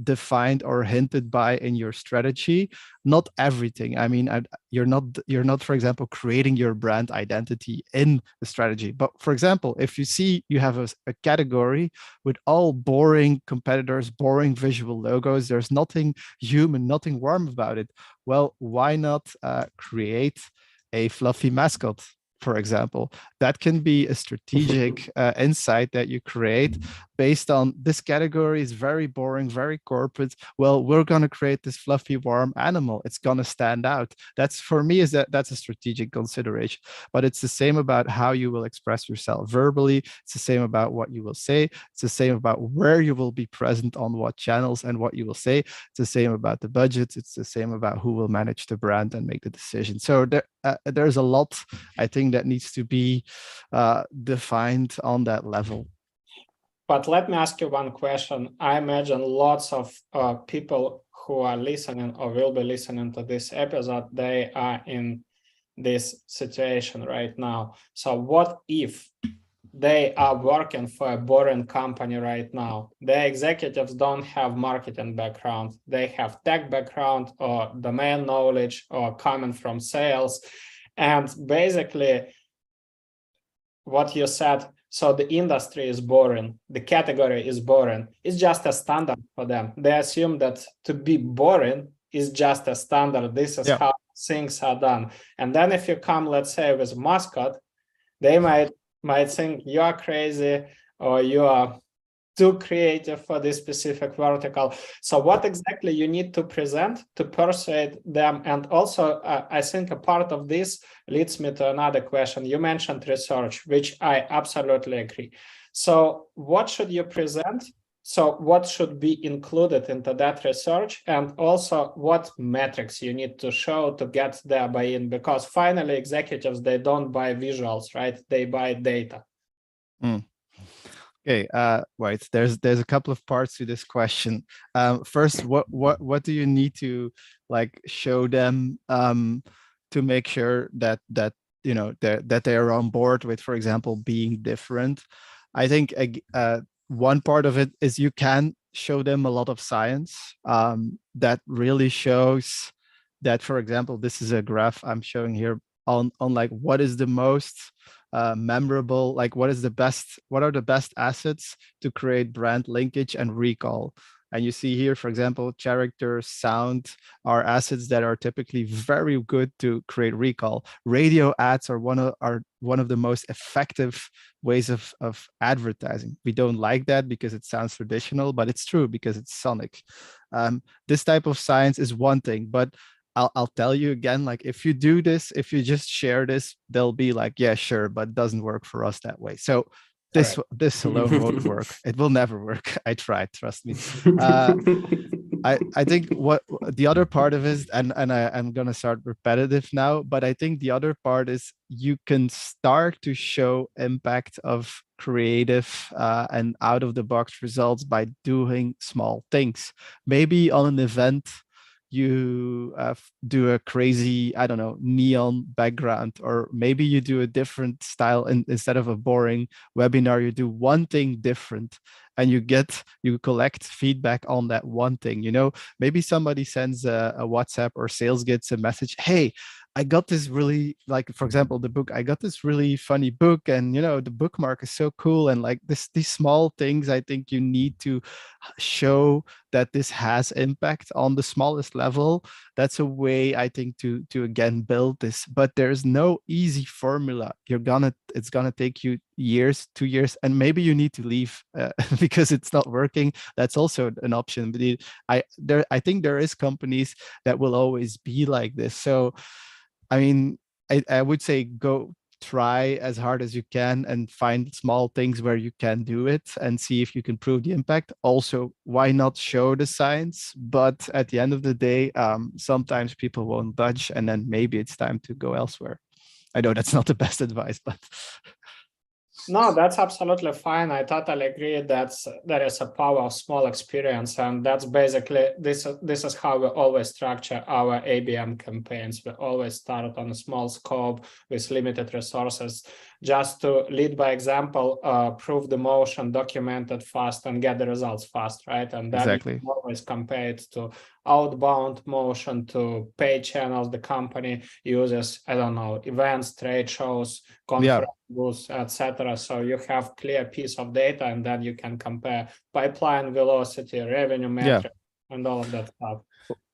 defined or hinted by in your strategy. Not everything. I mean, you're not, for example, creating your brand identity in the strategy. But for example, if you see you have a category with all boring competitors, boring visual logos, there's nothing human, nothing warm about it. Well, why not create a fluffy mascot? For example, that can be a strategic insight that you create based on this category is very boring, very corporate. Well, we're going to create this fluffy, warm animal. It's going to stand out. That's, for me, that's a strategic consideration. But it's the same about how you will express yourself verbally. It's the same about what you will say. It's the same about where you will be present on what channels and what you will say. It's the same about the budgets. It's the same about who will manage the brand and make the decision. So there's a lot, I think, that needs to be defined on that level. But let me ask you one question. I imagine lots of people who are listening or will be listening to this episode, they are in this situation right now. So what if they are working for a boring company right now? The executives don't have marketing background. They have tech background or domain knowledge or coming from sales. And basically, what you said, so the industry is boring, the category is boring. It's just a standard for them. They assume that to be boring is just a standard. This is how things are done. And then if you come, let's say, with mascot, they might think you are crazy or you are too creative for this specific vertical. So what exactly you need to present to persuade them? And also, I think a part of this leads me to another question. You mentioned research, which I absolutely agree. So what should you present? So what should be included into that research? And also what metrics you need to show to get their buy-in? Because finally, executives, they don't buy visuals, right? They buy data. Okay, right. There's a couple of parts to this question. First, what do you need to like show them to make sure that that they are on board with, for example, being different? I think one part of it is you can show them a lot of science that really shows that, for example, this is a graph I'm showing here on like what is the most memorable, like what are the best assets to create brand linkage and recall. And you see here, for example, character, sound are assets that are typically very good to create recall. Radio ads are one of the most effective ways of advertising. We don't like that because it sounds traditional, but it's true because it's sonic. This type of science is one thing, but I'll tell you again, like if you do this, if you just share this, they'll be like, yeah, sure, but it doesn't work for us that way. So this alone won't work. It will never work. I tried, trust me. I think what the other part of it, and I'm gonna start repetitive now, but I think the other part is you can start to show impact of creative and out of the box results by doing small things. Maybe on an event, you do a crazy, I don't know, neon background, or maybe you do a different style, and instead of a boring webinar, you do one thing different, and you collect feedback on that one thing. You know, maybe somebody sends a WhatsApp or sales gets a message, hey, I got this really, like, for example, the book, I got this really funny book, and you know, the bookmark is so cool. And like these small things, I think you need to show that this has impact on the smallest level. That's a way, I think, to again build this. But there's no easy formula. It's gonna take you years, 2 years, and maybe you need to leave because it's not working. That's also an option. But I think there is companies that will always be like this. So I mean, I would say go try as hard as you can and find small things where you can do it and see if you can prove the impact. Also, why not show the science? But at the end of the day, sometimes people won't budge, and then maybe it's time to go elsewhere. I know that's not the best advice, but no, that's absolutely fine. I totally agree that there is a power of small experience, and that's basically this is how we always structure our ABM campaigns. We always start on a small scope with limited resources, just to lead by example, prove the motion, document it fast, and get the results fast, right? And then exactly. you always compare it to outbound motion, to paid channels the company uses, I don't know, events, trade shows, conference booths, etc. So you have clear piece of data, and then you can compare pipeline velocity, revenue metrics, and all of that stuff.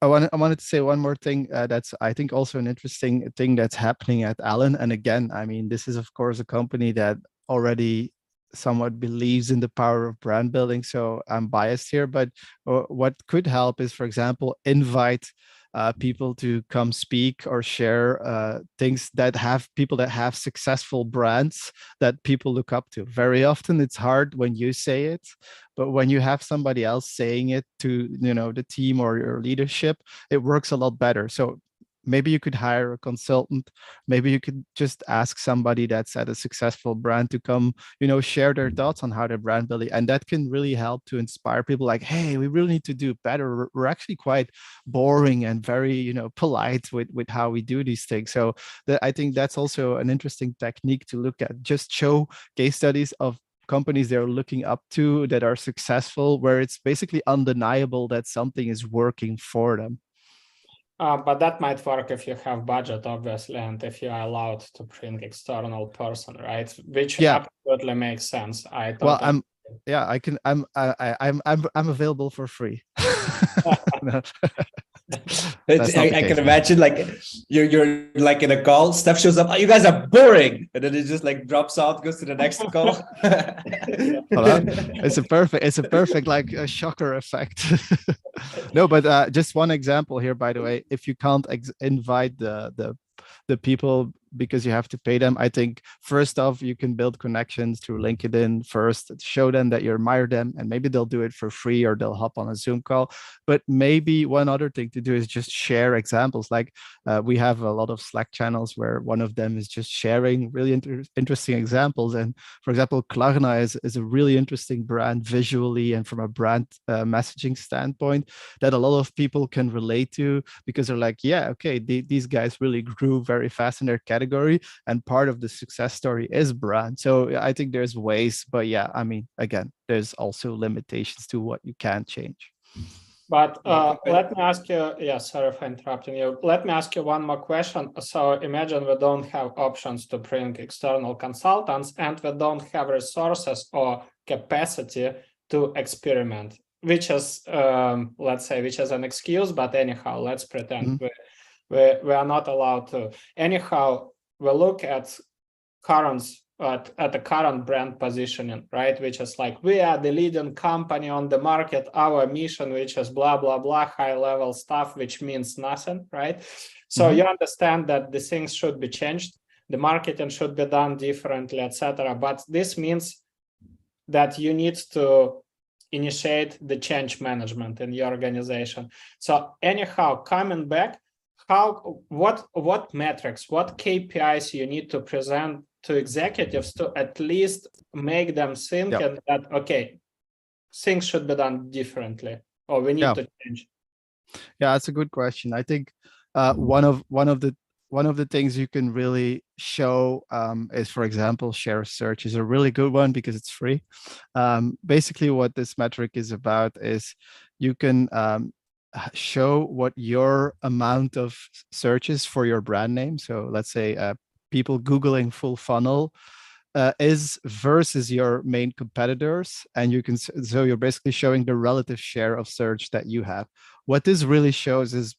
I wanted to say one more thing that's, I think, also an interesting thing that's happening at Allen. And again, I mean, this is, of course, a company that already somewhat believes in the power of brand building. So I'm biased here, but what could help is, for example, invite people to come speak or share things that have people that have successful brands that people look up to. Very often it's hard when you say it, but when you have somebody else saying it to, you know, the team or your leadership, it works a lot better. So maybe you could hire a consultant. Maybe you could just ask somebody that's at a successful brand to come, you know, share their thoughts on how their brand building, and that can really help to inspire people. Like, hey, we really need to do better. We're actually quite boring and very, you know, polite with how we do these things. So I think that's also an interesting technique to look at. Just show case studies of companies they're looking up to that are successful, where it's basically undeniable that something is working for them. But that might work if you have budget, obviously, and if you are allowed to bring external person, right? Which absolutely makes sense. I'm available for free. I can imagine, like, you're like in a call, Stef shows up, oh, you guys are boring, and then it just like drops out, goes to the next call. It's a perfect like a shocker effect. No, but just one example here, by the way. If you can't invite the people because you have to pay them, I think first off, you can build connections through LinkedIn first, show them that you admire them, and maybe they'll do it for free or they'll hop on a Zoom call. But maybe one other thing to do is just share examples. Like we have a lot of Slack channels where one of them is just sharing really interesting examples. And for example, 𝐂𝐔𝐒 is a really interesting brand visually and from a brand messaging standpoint that a lot of people can relate to, because they're like, yeah, okay, these guys really grew very fast in their category, and part of the success story is brand. So I think there's ways, but yeah, I mean, again, there's also limitations to what you can change. But let me ask you, sorry for interrupting you. Let me ask you one more question. So imagine we don't have options to bring external consultants, and we don't have resources or capacity to experiment, which is, let's say, which is an excuse, but anyhow, let's pretend we are not allowed to. Anyhow, we look at the current brand positioning, right? Which is like, we are the leading company on the market. Our mission, which is blah, blah, blah, high level stuff, which means nothing, right? So you understand that the things should be changed. The marketing should be done differently, etc. But this means that you need to initiate the change management in your organization. So anyhow, coming back, what metrics, what KPIs you need to present to executives to at least make them think that, okay, things should be done differently, or we need to change? Yeah, that's a good question. I think one of the things you can really show is, for example, share search is a really good one because it's free. Basically, what this metric is about is you can show what your amount of searches for your brand name. So let's say people Googling Fullfunnel is versus your main competitors, and you can, so you're basically showing the relative share of search that you have. What this really shows is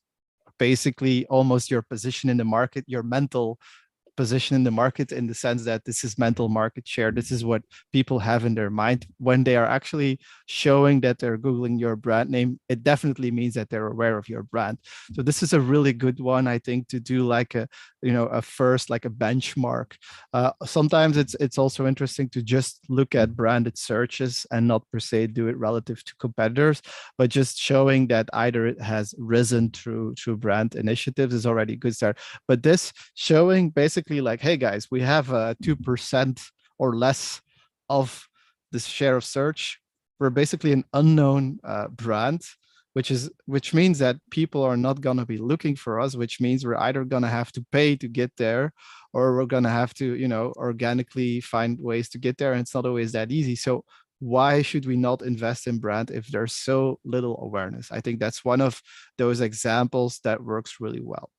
basically almost your position in the market, your mental position in the market, in the sense that this is mental market share. This is what people have in their mind when they are actually showing that they're Googling your brand name. It definitely means that they're aware of your brand. So this is a really good one, I think, to do like a first, like a benchmark. Sometimes it's also interesting to just look at branded searches and not per se do it relative to competitors, but just showing that either it has risen through brand initiatives is already a good start. But this showing basically like, hey guys, we have 2% or less of this share of search. We're basically an unknown brand, which means that people are not going to be looking for us, which means we're either going to have to pay to get there, or we're going to have to, organically find ways to get there. And it's not always that easy. So why should we not invest in brand if there's so little awareness? I think that's one of those examples that works really well.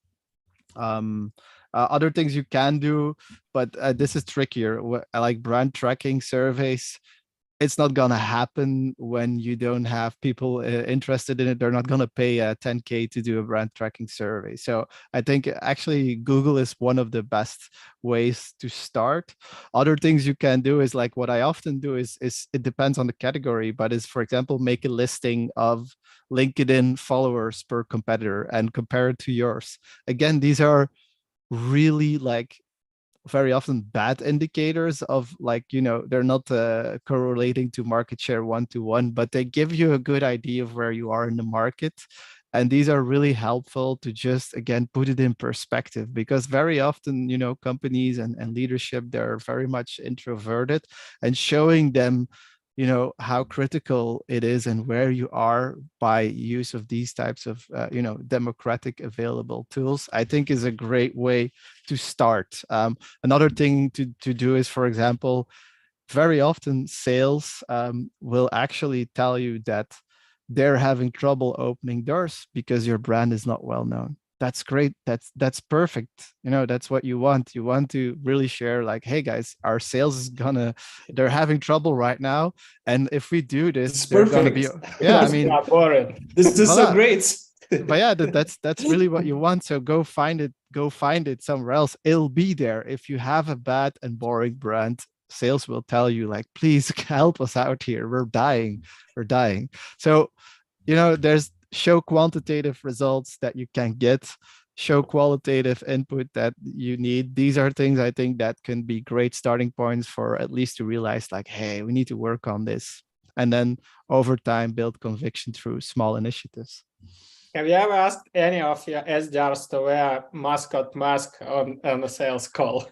Other things you can do, but this is trickier. Like brand tracking surveys, it's not gonna happen when you don't have people interested in it. They're not gonna pay $10K to do a brand tracking survey. So I think actually Google is one of the best ways to start. Other things you can do is like what I often do is it depends on the category, but is, for example, make a listing of LinkedIn followers per competitor and compare it to yours. Again, these are really like very often bad indicators of like, they're not correlating to market share one-to-one, but they give you a good idea of where you are in the market. And these are really helpful to just, again, put it in perspective, because very often, companies and leadership, they're very much introverted, and showing them how critical it is and where you are by use of these types of democratic available tools, I think is a great way to start. Another thing to do is, for example, very often sales will actually tell you that they're having trouble opening doors because your brand is not well known. That's great. That's perfect. That's what you want. You want to really share like, hey guys, our sales is they're having trouble right now. And if we do this, it's they're perfect. gonna be, yeah, I mean, this is so great. But yeah, that's really what you want. So go find it somewhere else. It'll be there. If you have a bad and boring brand, sales will tell you like, please help us out here. We're dying. So, there's show quantitative results that you can get, show qualitative input that you need. These are things I think that can be great starting points for at least to realize like, hey, we need to work on this. And then over time, build conviction through small initiatives. Have you ever asked any of your SDRs to wear mascot mask on a sales call?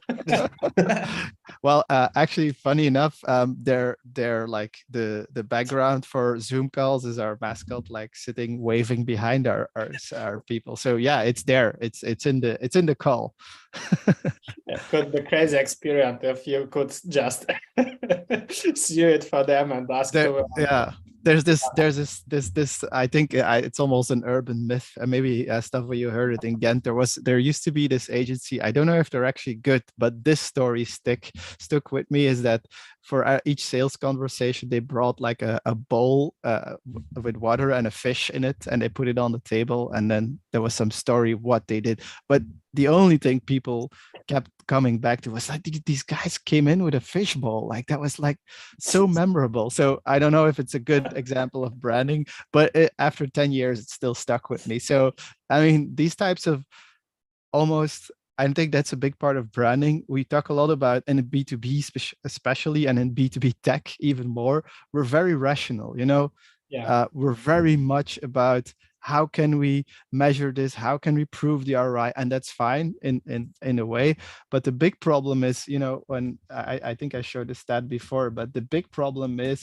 Well, actually, funny enough, they're like the background for Zoom calls is our mascot, like sitting waving behind our people. So yeah, it's there. It's in the call. It could be crazy experience if you could just sue it for them and ask to. Yeah. There's this I think it's almost an urban myth, and maybe Stapho, you heard it in Ghent. There used to be this agency. I don't know if they're actually good, but this story stuck with me, is that for each sales conversation they brought like a bowl with water and a fish in it, and they put it on the table, and then there was some story what they did. But the only thing people kept coming back to was like, these guys came in with a fish bowl. Like that was like so memorable. So I don't know if it's a good example of branding, but after 10 years, it's still stuck with me. So, I mean, these types of I think that's a big part of branding. We talk a lot about in B2B especially, and in B2B tech even more. We're very rational, Yeah. We're very much about how can we measure this? How can we prove the ROI? And that's fine in a way. But the big problem is, you know, when I think I showed the stat before, but the big problem is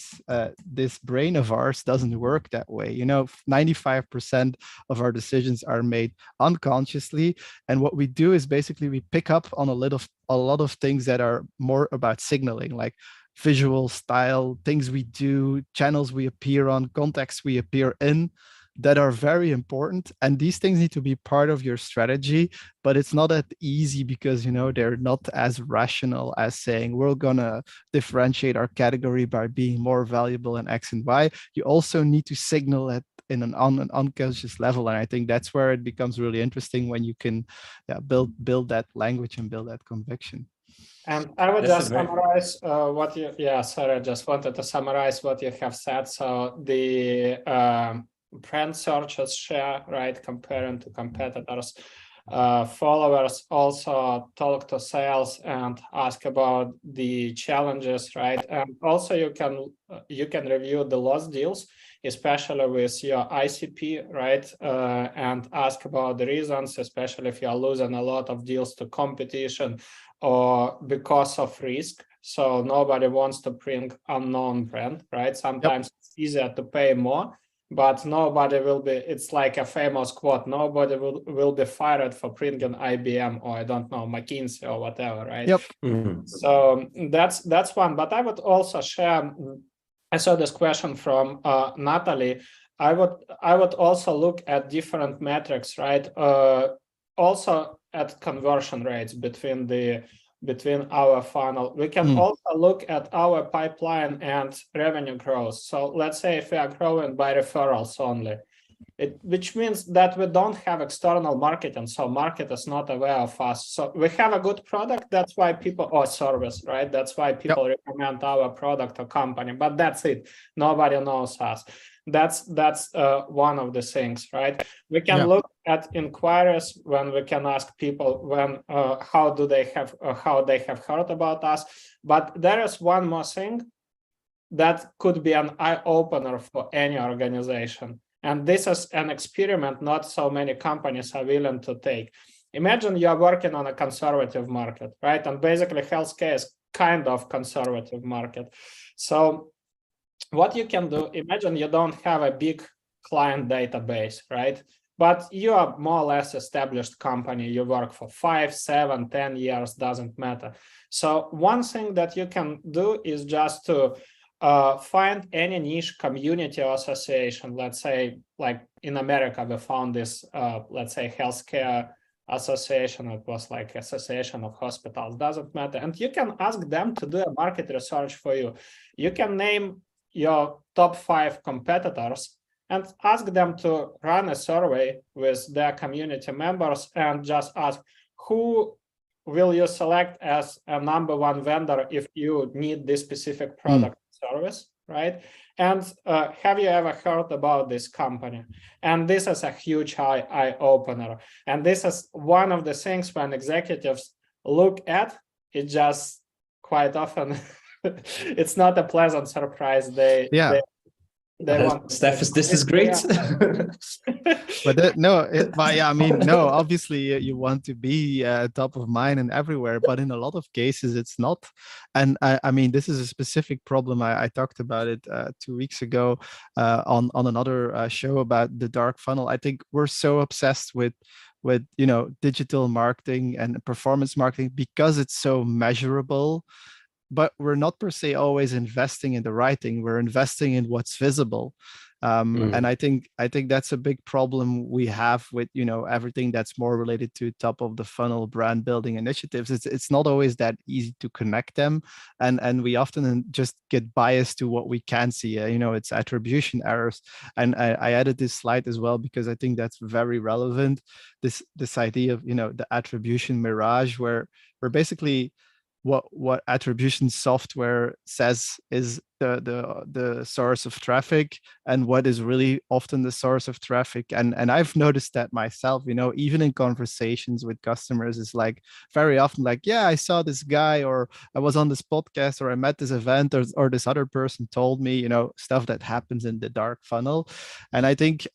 this brain of ours doesn't work that way. You know, 95% of our decisions are made unconsciously. And what we do is basically we pick up on a lot of things that are more about signaling, like visual style, things we do, channels we appear on, contexts we appear in, that are very important. And these things need to be part of your strategy, but it's not that easy because, you know, they're not as rational as saying we're gonna differentiate our category by being more valuable in X and Y. You also need to signal it in an unconscious level. And I think that's where it becomes really interesting, when you can build that language and build that conviction. And I would just summarize what you, sorry, I just wanted to summarize what you have said. So the brand searches share, right, comparing to competitors. Followers also talk to sales and ask about the challenges, right? And also you can review the lost deals, especially with your ICP, right? And ask about the reasons, especially if you are losing a lot of deals to competition or because of risk. So nobody wants to bring unknown brand, right? Sometimes it's easier to pay more, but nobody will be, it's like a famous quote, nobody will be fired for bringing IBM or I don't know, McKinsey or whatever, right? Yep. So that's one. But I would also share, I saw this question from Natalie. I would also look at different metrics, right? Also at conversion rates between our funnel. We can also look at our pipeline and revenue growth. So let's say if we are growing by referrals only, which means that we don't have external marketing. So market is not aware of us. So we have a good product. That's why people, or service, right? That's why people recommend our product or company, but that's it. Nobody knows us. That's one of the things, right? We can look at inquiries when we can ask people when how they have heard about us. But there is one more thing that could be an eye-opener for any organization. And this is an experiment not so many companies are willing to take. Imagine you are working on a conservative market, right? And basically healthcare is kind of conservative market. So what you can do, imagine you don't have a big client database, right? But you are more or less established company. You work for 5, 7, 10 years, doesn't matter. So one thing that you can do is just to find any niche community or association. Let's say, like in America, we found this, let's say, healthcare association. It was like association of hospitals, doesn't matter. And you can ask them to do a market research for you. You can name your top 5 competitors and ask them to run a survey with their community members and just ask, who will you select as a #1 vendor if you need this specific product service, right? And have you ever heard about this company? And this is a huge eye opener. And this is one of the things when executives look at it, just quite often it's not a pleasant surprise. They want Stef, this is great. But no, obviously you want to be top of mind and everywhere, but in a lot of cases it's not. And I mean, this is a specific problem. I talked about it 2 weeks ago on another show about the dark funnel. I think we're so obsessed with digital marketing and performance marketing because it's so measurable, but we're not per se always investing in the right thing. We're investing in what's visible. And I think that's a big problem we have with everything that's more related to top of the funnel brand building initiatives. It's not always that easy to connect them, and we often just get biased to what we can see. It's attribution errors. And I added this slide as well because I think that's very relevant. This idea of the attribution mirage, where basically what attribution software says is the source of traffic and what is really often the source of traffic. And I've noticed that myself, even in conversations with customers, is like very often like, yeah, I saw this guy, or I was on this podcast, or I met this event, or this other person told me, stuff that happens in the dark funnel. And I think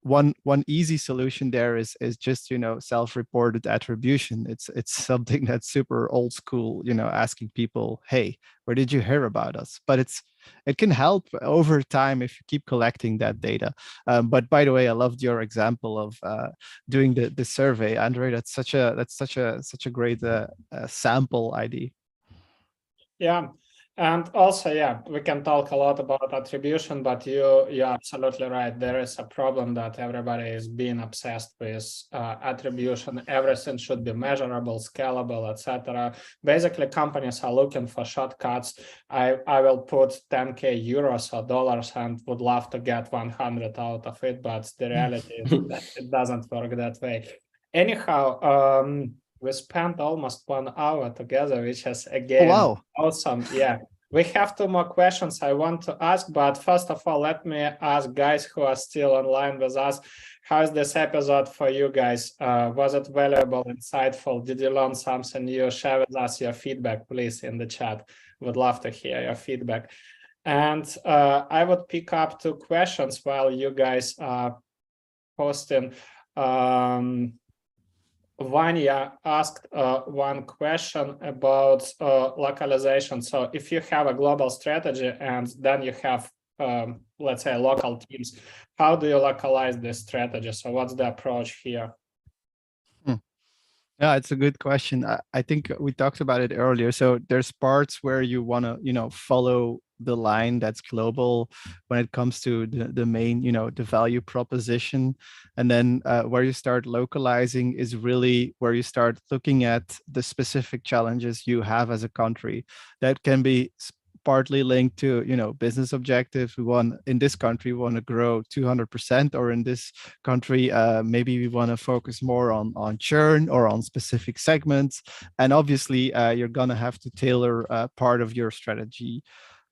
one easy solution there is just, you know, self-reported attribution. It's something that's super old school, you know, asking people, hey, where did you hear about us? But it can help over time if you keep collecting that data. But by the way, I loved your example of doing the survey, Andre. That's such a great sample ID. Yeah. And also, yeah, we can talk a lot about attribution, but you're absolutely right. There is a problem that everybody is being obsessed with attribution. Everything should be measurable, scalable, etc. Basically, companies are looking for shortcuts. I will put 10K euros or dollars and would love to get 100 out of it, but the reality is that it doesn't work that way. Anyhow, we spent almost 1 hour together, which is again awesome. Yeah, we have 2 more questions I want to ask, but first of all, let me ask guys who are still online with us, how is this episode for you guys? Was it valuable, insightful? Did you learn something new? Share with us your feedback, please, in the chat. Would love to hear your feedback. And I would pick up 2 questions while you guys are posting. Vanya asked one question about localization. So if you have a global strategy and then you have, let's say, local teams, how do you localize this strategy? So what's the approach here? Yeah, it's a good question. I think we talked about it earlier. So there's parts where you want to, you know, follow the line that's global when it comes to the main, you know, the value proposition. And then where you start localizing is really where you start looking at the specific challenges you have as a country. That can be partly linked to, you know, business objectives. We want, in this country, we want to grow 200%, or in this country, maybe we want to focus more on churn or on specific segments. And obviously, you're going to have to tailor part of your strategy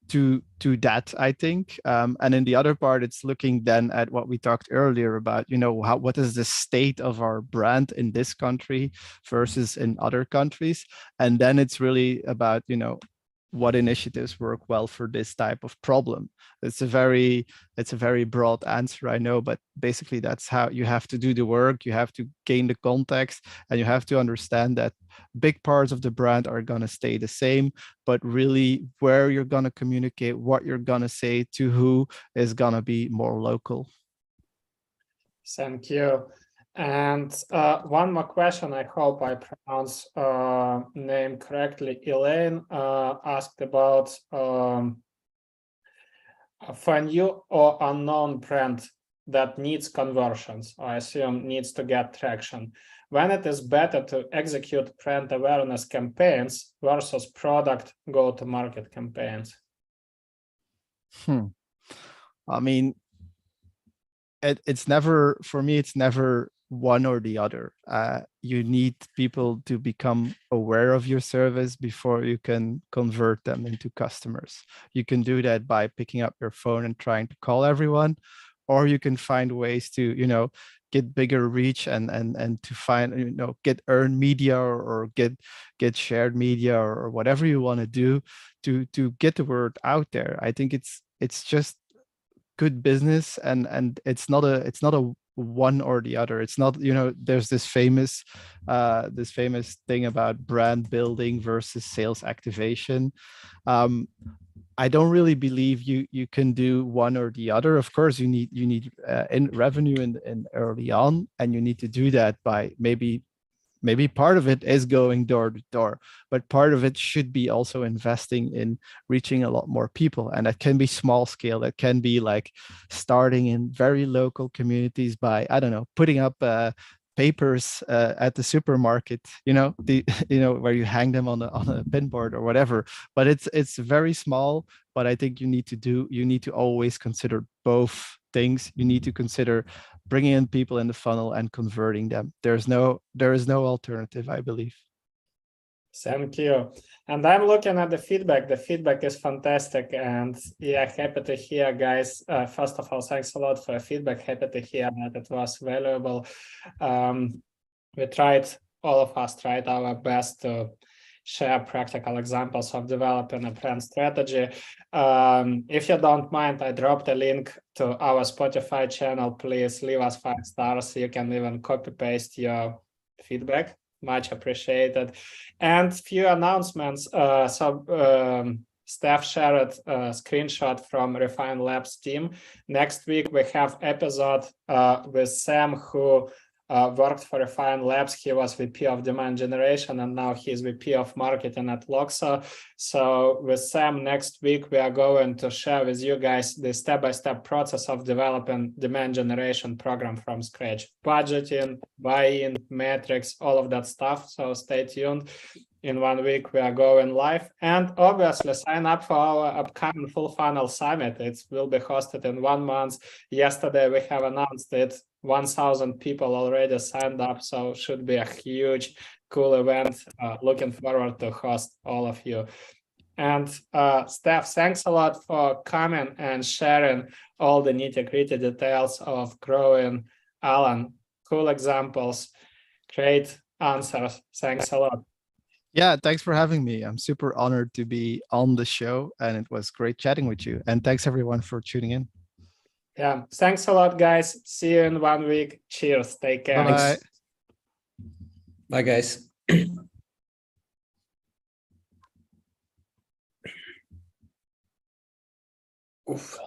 to that, I think. And in the other part, it's looking then at what we talked earlier about, you know, what is the state of our brand in this country versus in other countries. And then it's really about, you know, what initiatives work well for this type of problem. It's a very broad answer, I know, but basically that's how you have to do the work. You have to gain the context, and you have to understand that big parts of the brand are going to stay the same, but really where you're going to communicate, what you're going to say to who, is going to be more local. Thank you. And one more question, I hope I pronounce name correctly. Elaine asked about for a new or unknown brand that needs conversions, I assume needs to get traction, when it is better to execute brand awareness campaigns versus product go-to-market campaigns? I mean, it's never, for me, it's never one or the other. You need people to become aware of your service before you can convert them into customers. You can do that by picking up your phone and trying to call everyone, or you can find ways to, you know, get bigger reach and to find, you know, get earned media or get shared media or whatever you want to do to get the word out there. I think it's just good business, and it's not a one or the other. It's not, you know, there's this famous thing about brand building versus sales activation. I don't really believe you can do one or the other. Of course, you need in revenue in early on, and you need to do that by maybe part of it is going door to door, but part of it should be also investing in reaching a lot more people. And that can be small scale. That can be like starting in very local communities by, I don't know, putting up papers at the supermarket, you know, where you hang them on a pinboard or whatever. But it's very small. But I think you need to always consider both things. You need to consider bringing in people in the funnel and converting them. There is no alternative, I believe. Thank you. And I'm looking at the feedback. The feedback is fantastic. And yeah, happy to hear, guys. First of all, thanks a lot for the feedback. Happy to hear that it was valuable. All of us tried our best to share practical examples of developing a brand strategy. If you don't mind, I dropped a link to our Spotify channel. Please leave us 5 stars. You can even copy paste your feedback. Much appreciated. And few announcements. Stef shared a screenshot from Refine Labs team. Next week, we have episode with Sam, who worked for Refine Labs. He was VP of Demand Generation, and now he's VP of Marketing at 𝐂𝐔𝐒. So with Sam, next week, we are going to share with you guys the step-by-step process of developing demand generation program from scratch. Budgeting, buy-in, metrics, all of that stuff. So stay tuned. In 1 week, we are going live. And obviously, sign up for our upcoming Fullfunnel Summit. It will be hosted in 1 month. Yesterday, we have announced it. 1,000 people already signed up. So should be a huge, cool event. Looking forward to host all of you. And Stef, thanks a lot for coming and sharing all the nitty-gritty details of growing Alan. Cool examples, great answers. Thanks a lot. Yeah, thanks for having me. I'm super honored to be on the show, and it was great chatting with you. And thanks everyone for tuning in. Yeah, thanks a lot, guys. See you in 1 week. Cheers. Take care. Bye-bye. Bye, guys. Oof.